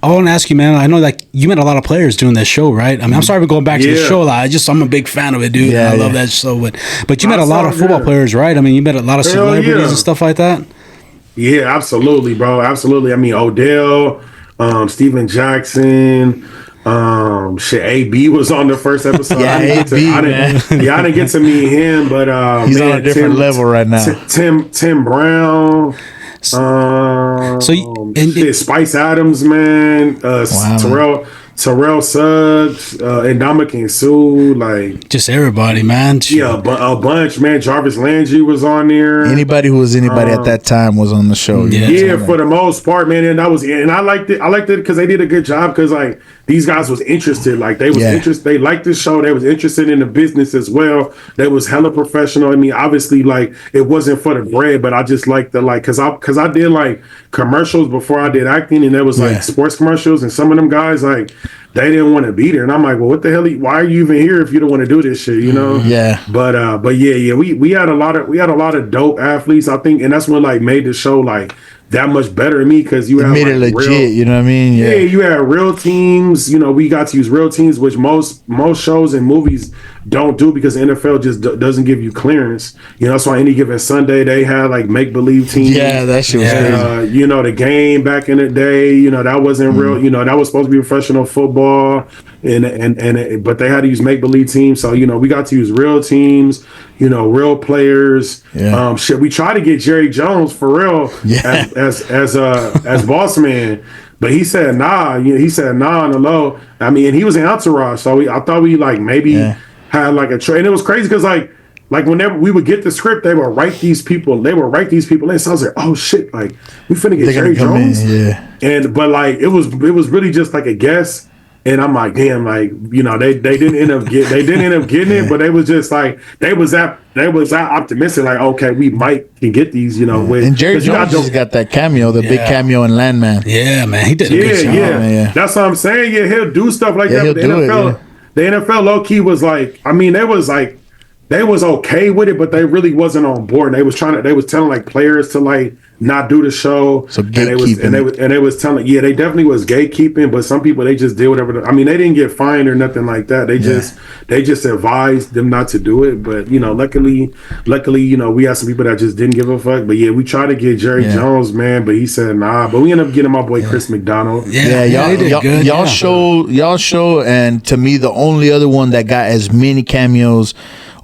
I want to ask you, man. I know, you met a lot of players doing that show, right? I mean, I'm sorry for going back to the show a lot. I'm a big fan of it, dude. Yeah, I love that show. But you met a lot of football players, right? I mean, you met a lot of celebrities and stuff like that. Yeah, absolutely, bro. Absolutely. I mean, Odell, Steven Jackson, AB was on the first episode. Yeah, I didn't get to meet him, but He's on a different level right now. Tim Brown. Spice Adams, man. Terrell Suggs, and Ndamukong Suh, just everybody, man. Yeah, a bunch, man. Jarvis Landry was on there. Anybody who was anybody at that time was on the show. Yeah, for the most part, man. And I liked it. I liked it because they did a good job. Because these guys was interested. They was interested. They liked the show. They was interested in the business as well. They was hella professional. I mean, obviously, it wasn't for the bread, but I just liked because I did commercials before I did acting, and there was sports commercials, and some of them guys they didn't want to be there, and I'm like, well, what the hell? Why are you even here if you don't want to do this shit? Yeah. But yeah, we had a lot of dope athletes, I think, and that's what made the show that much better to me because you had made it legit. Real, you know what I mean? Yeah, you had real teams. We got to use real teams, which most shows and movies don't do because the NFL just doesn't give you clearance. That's why any given Sunday they had make believe teams. Yeah, that shit was crazy. The game back in the day, that wasn't real. That was supposed to be professional football, but they had to use make believe teams. So we got to use real teams. Real players. Yeah. We tried to get Jerry Jones for real as boss man. But he said nah. He said nah on the low. I mean, and he was an entourage, so I thought we maybe had a trade. And it was crazy because whenever we would get the script, they would write these people in. So I was like, oh shit, we finna get Jerry Jones. But it was really just a guess. And I'm like, damn, they didn't end up getting it, but they was just they was that optimistic, okay, we can get these, And Jerry Jones just got that cameo, the big cameo in Landman. Yeah, man, he did a good job. Man. That's what I'm saying. Yeah, he'll do stuff like that. But the the NFL low key was they they was okay with it, but they really wasn't on board. And they was telling like players to like not do the show. So and they gatekeeping. was telling, yeah, they definitely was gatekeeping, but some people, they just did whatever. I mean, they didn't get fined or nothing like that. They just advised them not to do it. But, you know, luckily, you know, we had some people that just didn't give a fuck. But yeah, we tried to get Jerry Jones, man, but he said nah. But we ended up getting my boy Chris McDonald. Y'all show, and to me, the only other one that got as many cameos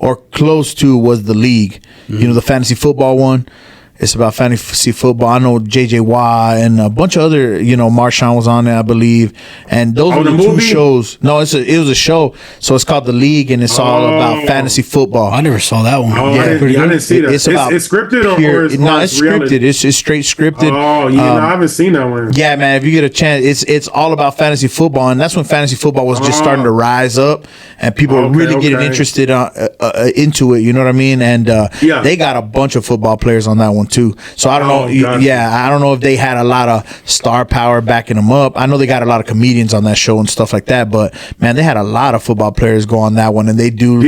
or close to was the league. You know, the fantasy football one. It's about fantasy football. I know JJ Watt and a bunch of other, you know, Marshawn was on there, I believe. And those were the two shows. No, it was a show. So it's called The League, and it's all about fantasy football. I never saw that one. I didn't see that. It's scripted or it's scripted. It's straight scripted. Oh, yeah, I haven't seen that one. Yeah, man, if you get a chance, it's all about fantasy football, and that's when fantasy football was just starting to rise up, and people were really getting interested into it. You know what I mean? And they got a bunch of football players on that one too. So I don't know. I don't know if they had a lot of star power backing them up. I know they got a lot of comedians on that show and stuff like that. But man, they had a lot of football players go on that one, and they do.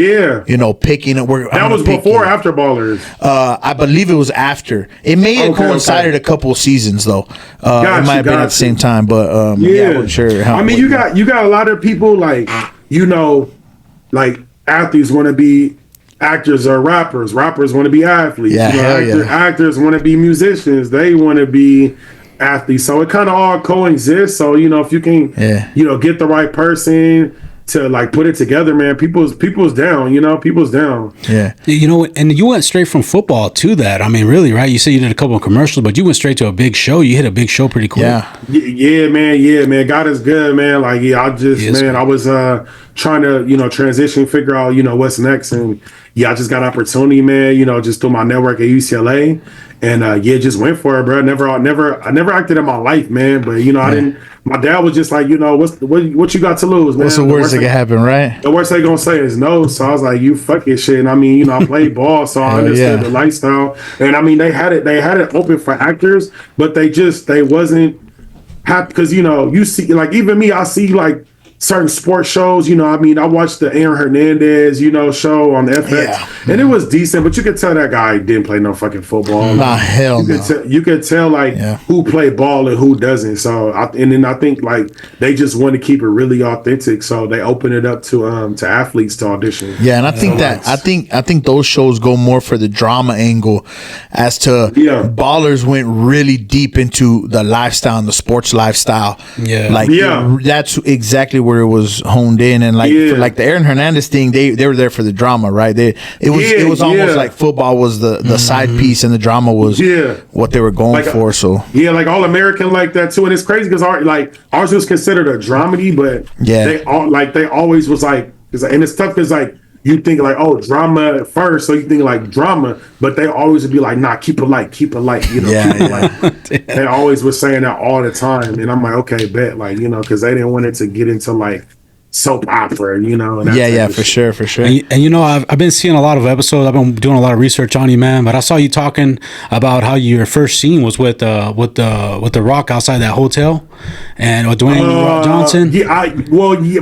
You know, picking it. That was before or after Ballers? I believe it was after. It may have coincided a couple of seasons though. It might have been at the same time, but I wasn't sure. I mean, you got a lot of people like, you know, like athletes want to be actors or rappers. Rappers want to be athletes. Actors want to be musicians. They want to be athletes. So it kind of all coexists. So, you know, if you can, you know, get the right person to like put it together, man, people's down, you know, people's down. Yeah. You know, and you went straight from football to that. I mean, really, right? You said you did a couple of commercials, but you went straight to a big show. You hit a big show pretty quick. Yeah, man. God is good, man. Like, I was trying to, you know, transition, figure out, you know, what's next. And I just got opportunity, man, you know, just through my network at UCLA. And just went for it, bro. I never acted in my life, man. But you know, I didn't. My dad was just like, you know, what you got to lose, man? What's the worst that can happen, right? The worst they gonna say is no. So I was like, you fucking shit. And I mean, you know, I played ball, so I understood the lifestyle. And I mean, they had it open for actors, but they wasn't happy because, you know, you see, like even me, I see like certain sports shows, you know, I mean, I watched the Aaron Hernandez, you know, show on FX, and it was decent, but you could tell that guy didn't play no fucking football. Nah, hell no. You could tell like who played ball and who doesn't. So, then I think like they just want to keep it really authentic, so they open it up to athletes to audition. Yeah, and I think I think those shows go more for the drama angle, as to Ballers went really deep into the lifestyle and the sports lifestyle. That's exactly where it was honed in, and like for like the Aaron Hernandez thing, they were there for the drama, right? It was almost like football was the side piece, and the drama was what they were going like for. So like All American like that too, and it's crazy because ours was considered a dramedy, but they always was like, and it's tough because like you think like, oh, drama at first, so you think like drama, but they always would be like, nah, keep it light, you know, keep it light. They always was saying that all the time, and I'm like, okay, bet, like, you know, because they didn't want it to get into like soap opera, you know. And for sure. And you know, I've been seeing a lot of episodes. I've been doing a lot of research on you, man. But I saw you talking about how your first scene was with the Rock outside that hotel, and with Dwayne Johnson.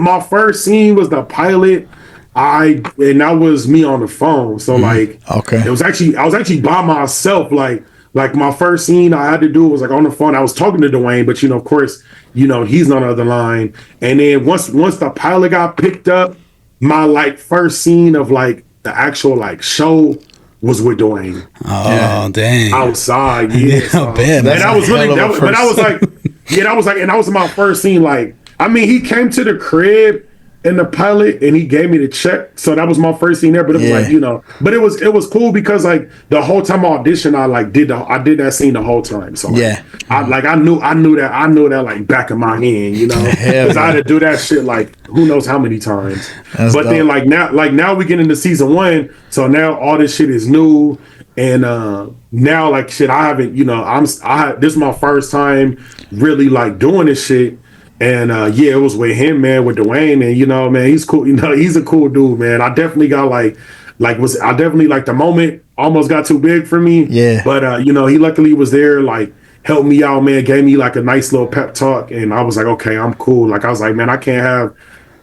My first scene was the pilot. And that was me on the phone. So like, it was actually, I was actually by myself. Like my first scene I had to do was like on the phone. I was talking to Dwayne, but you know, of course, you know, he's on the other line. And then once the pilot got picked up, my like first scene of like the actual like show was with Dwayne. Oh, dang. Outside. So. And that was really, but I was like, and that was my first scene. Like, I mean, he came to the crib in the pilot and he gave me the check, so that was my first scene there. But it was like, you know, but it was cool because like the whole time I auditioned, I did that scene the whole time. So like, I knew that like back of my hand, you know, because I had to do that shit like who knows how many times. That's but dope. Then now we get into season 1, so now all this shit is new. And now like shit, I haven't, you know, this is my first time really like doing this shit. And it was with him, man, with Dwayne, and you know, man, he's cool. You know, he's a cool dude, man. I definitely got like the moment almost got too big for me. Yeah. But you know, he luckily was there, like helped me out, man, gave me like a nice little pep talk, and I was like, okay, I'm cool. Like I was like, man, I can't have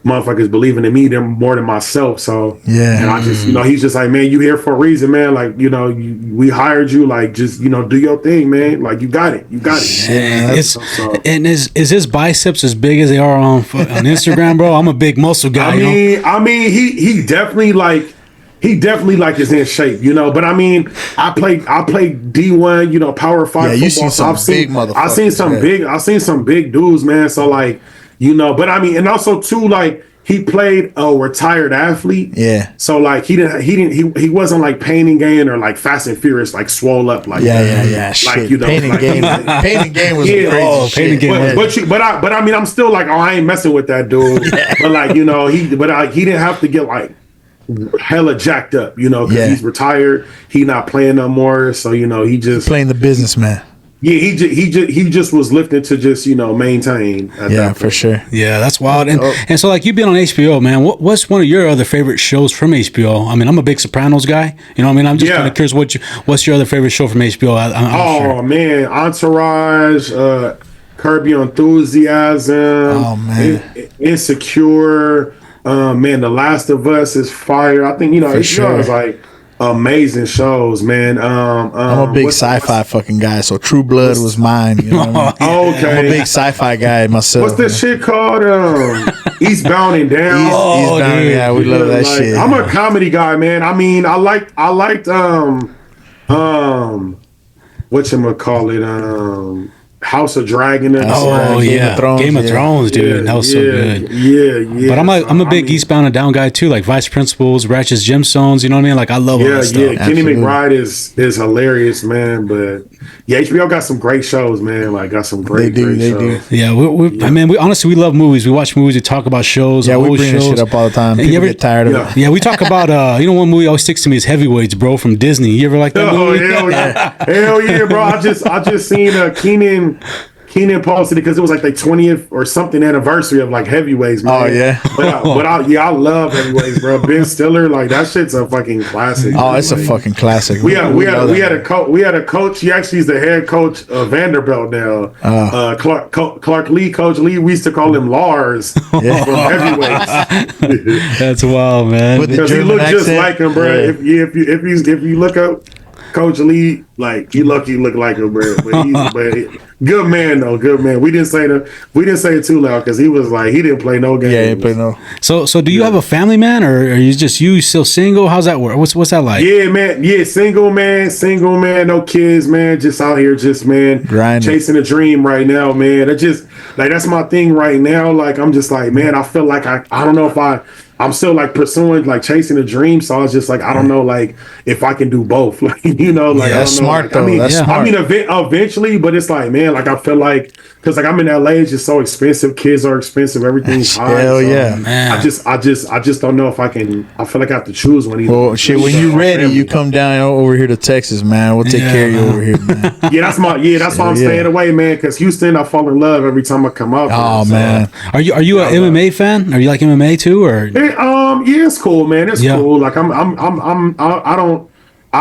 motherfuckers believing in me more than myself. So and I just, he's just like, man, you here for a reason, man. Like, we hired you. Like, just do your thing, man. Like, you got it. And is his biceps as big as they are on Instagram, bro? I'm a big muscle guy. I mean, he definitely like. He definitely like is in shape, But I mean, I played D1, Power 5 football. You seen some big motherfuckers. I seen some big dudes, man. So like, but I mean, and also too, like he played a retired athlete. Yeah. So like he wasn't like Pain and Gain or like Fast and Furious, like swole up like yeah. Like Pain and Gain. Pain and Gain was crazy. Pain and Gain. But I mean, I'm still like, I ain't messing with that dude. But like, he didn't have to get like hella jacked up, because he's retired. He not playing no more. So he just playing the businessman. Yeah, he just was lifting to just maintain. For sure. Yeah, that's wild. And so like you've been on HBO, man. What's one of your other favorite shows from HBO? I mean, I'm a big Sopranos guy. I'm just kind of curious what's your other favorite show from HBO? Man, Entourage, Curb Your Enthusiasm. Oh man, Insecure. Man, The Last of Us is fire. I think HBO is like amazing shows, man. I'm a big sci-fi fucking guy, so True Blood was mine. You know what I mean? Okay, I'm a big sci-fi guy myself. What's this shit called? Eastbound and Down. Eastbound, yeah, we love that shit. I'm a comedy guy, man. I mean, I liked whatchamacallit, House of Dragon. Game of Thrones, dude. That was so good. Yeah. But I'm a big Eastbound and Down guy too, like Vice Principals, Ratchet's Gemstones. You know what I mean? Like I love all that stuff. Yeah, Kenny McBride is hilarious, man. But yeah, HBO got some great shows, man. Like got some great shows. Yeah, I mean, we honestly we love movies. We watch movies. We talk about shows. Yeah, we bring this shit up all the time. People get tired of it. Yeah, we talk about one movie always sticks to me is Heavyweights, bro, from Disney. You ever like that movie? Hell yeah, bro. I just seen Keenan posted it because it was like the 20th or something anniversary of like Heavyweights, man. Oh yeah, I love Heavyweights, bro. Ben Stiller, like that shit's a fucking classic. Oh, it's a fucking classic. We had a coach. He actually is the head coach of Vanderbilt now. Clark Lee, Coach Lee. We used to call him Lars from Heavyweights. That's wild, man. Because he looked just like him, bro. Yeah. If you look up Coach Lee, like he look like him, bro. But good man though, good man. We didn't say it too loud because he was like he didn't play no games. Yeah, he didn't play no. So do you have a family, man, or are you still single? How's that work? What's that like? Yeah, man. Yeah, single man, no kids, man. Just out here, grinding, chasing a dream right now, man. That's my thing right now. Like I'm just like, man, I feel like I don't know if I'm still like pursuing, like chasing a dream. So I was just like, I don't know, like if I can do both, like like that's I don't know. smart though. I mean, eventually, but it's like, man, like I feel like because like I'm in LA, it's just so expensive. Kids are expensive. Everything's high. Hell so yeah, man. I just don't know if I can. I feel like I have to choose one. Well, shit, when you ready, you come down over here to Texas, man. We'll take care of you over here, man. That's why I'm staying away, man. Because Houston, I fall in love every time I come up. Oh man, are you an MMA fan? Are you like MMA too, or? Yeah, it's cool, man. It's cool. Like I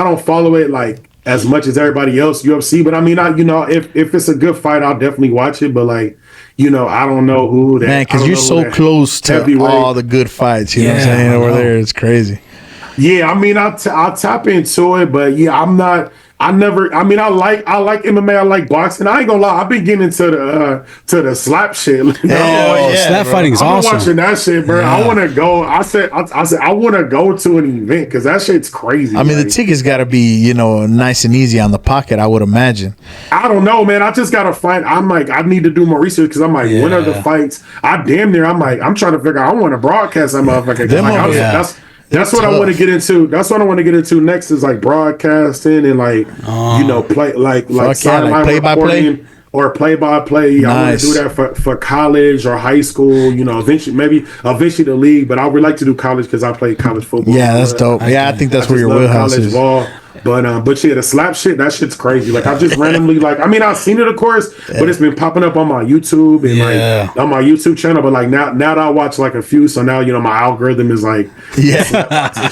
don't follow it like as much as everybody else UFC, but I mean, if it's a good fight, I'll definitely watch it. But like, I don't know who that. Man, because you're so close to all the good fights. You know what I'm saying? Over there, it's crazy. Yeah, I mean, I'll tap into it, but yeah, I'm not. I like MMA. I like boxing. I ain't gonna lie. I've been getting into the slap shit. Slap fighting's awesome. I'm watching that shit, bro. Yeah. I want to go. I said I want to go to an event because that shit's crazy. I mean, the ticket's got to be nice and easy on the pocket. I would imagine. I don't know, man. I just gotta find. I'm like, I need to do more research because I'm like, when are the fights? I'm trying to figure out. I want to broadcast that motherfucker. That's what I want to get into. That's what I want to get into next is like broadcasting and like play like sideline reporting or play by play. Nice. I want to do that for college or high school. Eventually the league. But I would like to do college because I played college football. Yeah, that's dope. I think that's where your wheelhouse is. Ball. But yeah, the slap shit, that shit's crazy. Like I've just randomly like, I mean, I've seen it of course, but it's been popping up on my YouTube and like on my YouTube channel. But like now that I watch like a few, so now my algorithm is like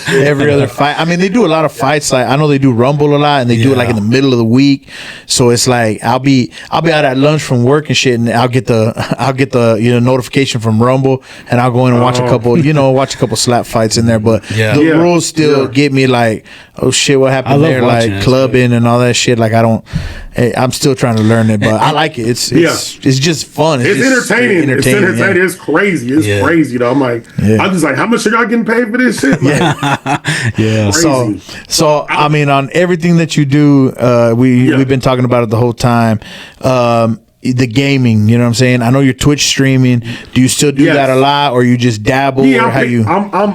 every other fight. I mean, they do a lot of fights. Like I know they do Rumble a lot, and they do it like in the middle of the week. So it's like I'll be out at lunch from work and shit, and I'll get the notification from Rumble, and I'll go in and watch a couple slap fights in there. But the rules still get me like, oh shit, what happened there? Like clubbing and all that shit. Like I'm still trying to learn it, but I like it. It's just fun. It's entertaining. It's entertaining. Yeah. It's crazy. It's crazy though. I'm like, I'm just like, how much are y'all getting paid for this shit? Like, Crazy. So I mean, on everything that you do, we've been talking about it the whole time. The gaming, you know what I'm saying? I know you're Twitch streaming. Do you still do that a lot, or you just dabble? Yeah, or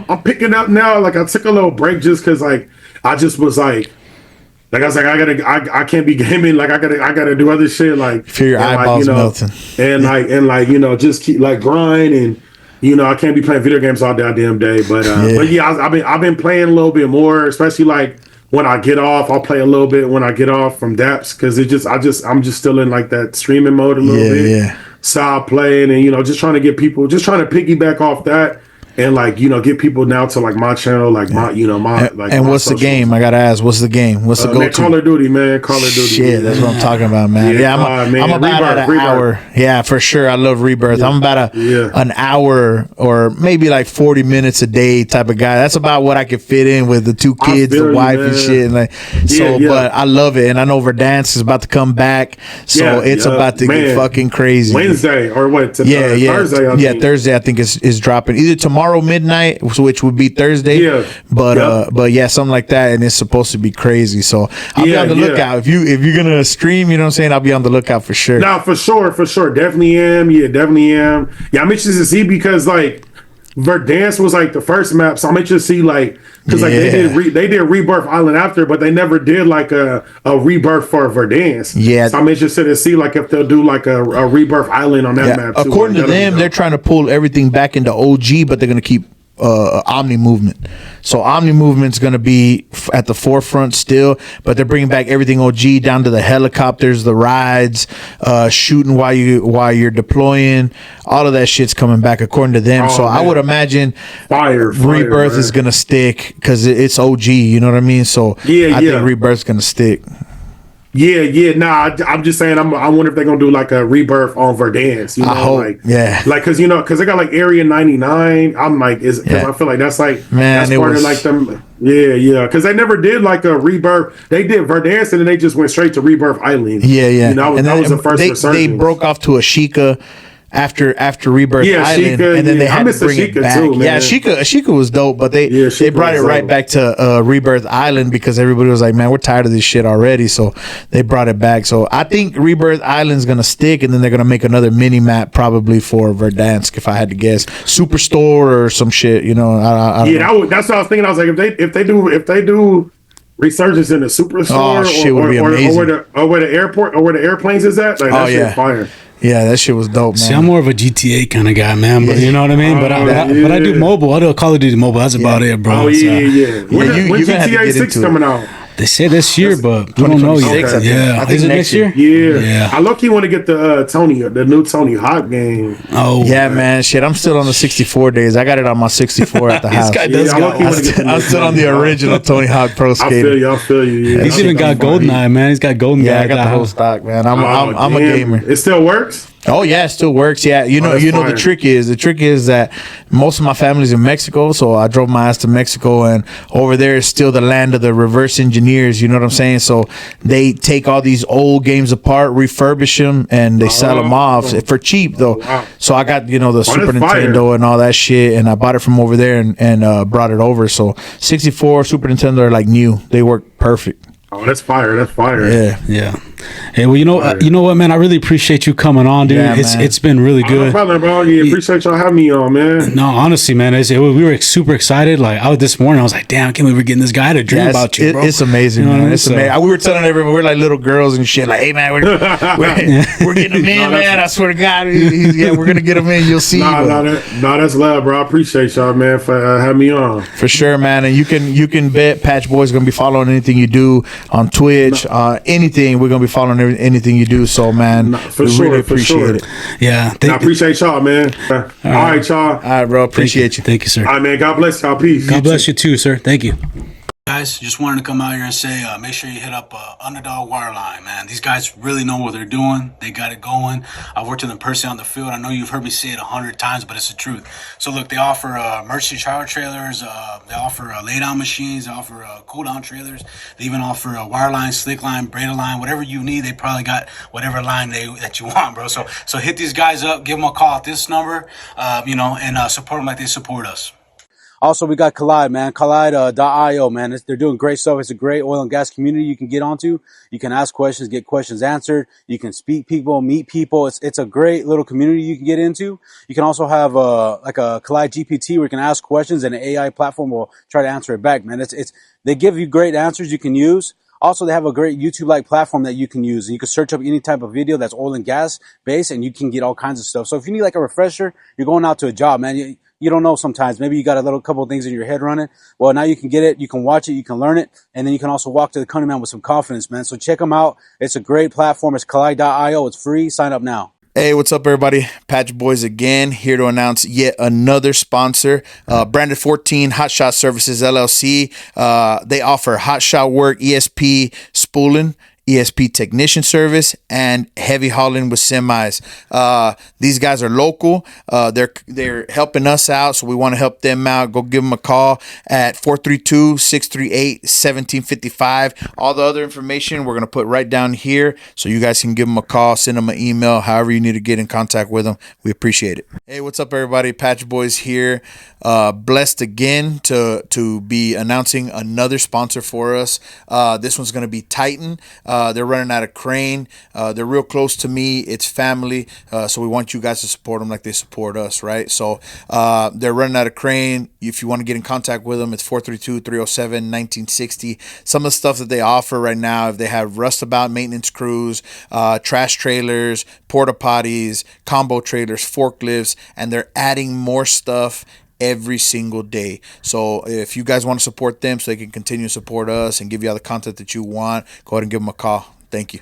I'm picking up now. Like I took a little break just because like I just was like I was like I can't be gaming. Like I gotta do other shit. Like feel your eyeballs melting, and just keep like grind and. I can't be playing video games all goddamn day, but I've been playing a little bit more, especially like when I get off. I'll play a little bit when I get off from Daps because I'm just still in like that streaming mode a little bit. Yeah. So I'll play it and just trying to get people, just trying to piggyback off that. And like get people now to like my channel, like my like. And what's the game? I gotta ask. What's the game? What's the go-to? Call of Duty, man. Call of Duty. Shit, that's what I'm talking about, man. I'm about at an hour. Yeah, for sure. I love Rebirth. I'm about an hour or maybe like 40 minutes a day type of guy. That's about what I can fit in with the two kids, the wife, and shit. And but I love it, and I know Verdansk is about to come back, so it's about to get fucking crazy. Wednesday or what? Thursday. Thursday. I think is dropping either tomorrow midnight, which would be Thursday, but something like that, and it's supposed to be crazy. So I'll be on the lookout. If you're gonna stream, you know what I'm saying, I'll be on the lookout for sure. Nah, for sure, definitely am. Yeah, I'm interested to see because like Verdansk was like the first map, so I'm interested to see like because like they did Rebirth Island after, but they never did like a Rebirth for Verdansk. Yeah, so I'm interested to see like if they'll do like a Rebirth Island on that map too. According to them, they're trying to pull everything back into OG, but they're gonna keep Omni movement. So Omni movement's going to be at the forefront still, but they're bringing back everything OG down to the helicopters, the rides, shooting while you're deploying. All of that shit's coming back according to them. So I would imagine Rebirth is going to stick because it's OG. You know what I mean? So I think Rebirth's going to stick. Nah, I'm just saying. I wonder if they're gonna do like a Rebirth on Verdansk. I hope, like because they got like Area 99. I'm like, because I feel like that's like that's part of like them. Because they never did like a Rebirth. They did Verdansk and then they just went straight to Rebirth Island. That was the first resurgence. They broke off to Ashika after Rebirth Island, Sheikah, and then they had to bring it back. Too, man. Ashika was dope, but they brought it right back to Rebirth Island because everybody was like, man, we're tired of this shit already. So they brought it back. So I think Rebirth Island's gonna stick, and then they're gonna make another mini map probably for Verdansk, if I had to guess, Superstore or some shit. I don't know. That's what I was thinking. I was like, if they do resurgence in the Superstore, would be amazing. or where the airport or where the airplanes is at, like that shit fire. Yeah, that shit was dope, man. See, I'm more of a GTA kind of guy, man. But you know what I mean. But I do mobile. I do a Call of Duty mobile. That's about it, bro. When GTA 6 coming out? They say this year, but we don't know yet. I think is it next year? Yeah. I low-key want to get the new Tony Hawk game. Oh yeah, man. Shit, I'm still on the 64 days. I got it on my 64 at the house. I'm still on the original Tony Hawk Pro Skater. I feel you. He's even got GoldenEye, man. He's got GoldenEye. Yeah, I got the whole stock, man. I'm a gamer. It still works? Oh yeah, it still works. Yeah, the trick is that most of my family's in Mexico, so I drove my ass to Mexico, and over there is still the land of the reverse engineers. You know what I'm saying? So they take all these old games apart, refurbish them, and they sell them off for cheap though. Wow. So I got the Super Nintendo and all that shit, and I bought it from over there and brought it over. So 64, Super Nintendo are like new. They work perfect. Oh, that's fire. Yeah. Yeah. Hey, well, you know what, man? I really appreciate you coming on, dude. Yeah, It's been really No good. problem, bro. Yeah, appreciate y'all having me on, man. No, honestly, man, we were super excited. Like this morning, I was like, "Damn, I can't believe we're getting this guy. I had a dream about you, bro." It's amazing, You know what I man. mean? It's amazing. We were telling everyone, we're like little girls and shit. Like, hey, man, we're getting him in, man. I swear to God, we're gonna get him in. You'll see. That's love, bro. I appreciate y'all, man, for having me on. For sure, man. And you can bet Patchboyz gonna be following anything you do on Twitch, anything. We're gonna be following anything you do. So, man, we really appreciate it. Yeah, I appreciate y'all, man. All right, y'all. All right, bro. Appreciate you. Thank you, sir. All right, man. God bless y'all. Peace. God bless you too, sir. Thank you. Guys, just wanted to come out here and say, make sure you hit up Underdog Wireline, man. These guys really know what they're doing. They got it going. I've worked with them personally on the field. I know you've heard me say it 100 times, but it's the truth. So look, they offer emergency shower trailers. They offer lay-down machines. They offer cool-down trailers. They even offer wireline, slick line, braided line, whatever you need. They probably got whatever line that you want, bro. So hit these guys up. Give them a call at this number, and support them like they support us. Also, we got Collide, man. Collide.io, man. They're doing great stuff. It's a great oil and gas community you can get onto. You can ask questions, get questions answered. You can speak people, meet people. It's a great little community you can get into. You can also have like a Collide GPT where you can ask questions and an AI platform will try to answer it back, man. They give you great answers you can use. Also, they have a great YouTube-like platform that you can use. You can search up any type of video that's oil and gas based, and you can get all kinds of stuff. So if you need like a refresher, you're going out to a job, man. You don't know sometimes. Maybe you got a couple of things in your head running. Well, now you can get it. You can watch it. You can learn it. And then you can also walk to the country, man, with some confidence, man. So check them out. It's a great platform. It's Collide.io. It's free. Sign up now. Hey, what's up, everybody? Patchboyz again, here to announce yet another sponsor, Branded 14 Hot Shot Services LLC. They offer hot shot work, ESP spooling, ESP technician service, and heavy hauling with semis. These guys are local. They're helping us out, so we want to help them out. Go give them a call at 432-638-1755. All the other information we're going to put right down here, so you guys can give them a call, send them an email, however you need to get in contact with them. We appreciate it. Hey, what's up, everybody? Patchboyz here. Blessed again to be announcing another sponsor for us. This one's going to be Titan. They're running out of crane. They're real close to me. It's family. So we want you guys to support them like they support us, right? So they're running out of crane. If you want to get in contact with them, it's 432-307-1960. Some of the stuff that they offer right now, if they have rustabout maintenance crews, trash trailers, porta potties, combo trailers, forklifts, and they're adding more stuff every single day. So if you guys want to support them so they can continue to support us and give you all the content that you want, go ahead and give them a call. Thank you.